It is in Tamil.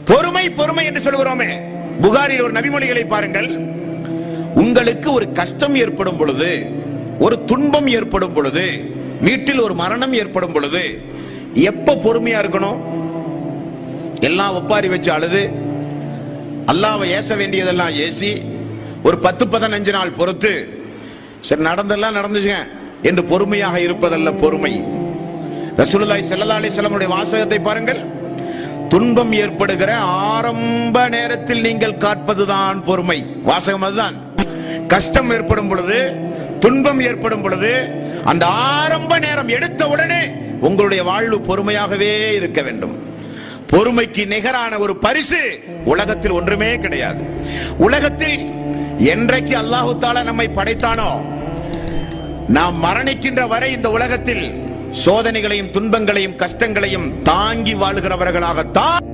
பொறுமை பொறுமை என்று சொல்கிறோமே, புகாரில் ஒரு நபிமொழிகளை பாருங்கள். உங்களுக்கு ஒரு கஷ்டம் ஏற்படும் பொழுது, ஒரு துன்பம் ஏற்படும் பொழுது, வீட்டில் ஒரு மரணம் ஏற்படும் பொழுது எப்ப பொறுமையா இருக்கணும்? எல்லாம் ஒப்பாரி வச்சு அழுது, அல்லாஹ்வை ஏச வேண்டியதெல்லாம் ஏசி, ஒரு 10-15 நாள் பொறுத்து, சரி நடந்தெல்லாம் நடந்துச்சுங்க என்று பொறுமையாக இருப்பதல்ல பொறுமை. ரசூலுல்லாஹி ஸல்லல்லாஹு அலைஹி வஸல்லம் வாசகத்தை பாருங்கள். துன்பம் ஏற்படுகிற ஆரம்ப நேரத்தில் நீங்கள் காட்பதுதான் பொறுமை. வாசகம் அதுதான். கஷ்டம் ஏற்படும் பொழுது, துன்பம் ஏற்படும் பொழுது, அந்த ஆரம்ப நேரம் எடுத்த உடனே உங்களுடைய வாழ்வு பொறுமையாகவே இருக்க வேண்டும். பொறுமைக்கு நிகரான ஒரு பரிசு உலகத்தில் ஒன்றுமே கிடையாது. உலகத்தில் என்றைக்கு அல்லாஹு தஆலா நம்மை படைத்தானோ, நாம் மரணிக்கின்ற வரை இந்த உலகத்தில் சோதனைகளையும் துன்பங்களையும் கஷ்டங்களையும் தாங்கி வாழ்கிறவர்களாகத்தான்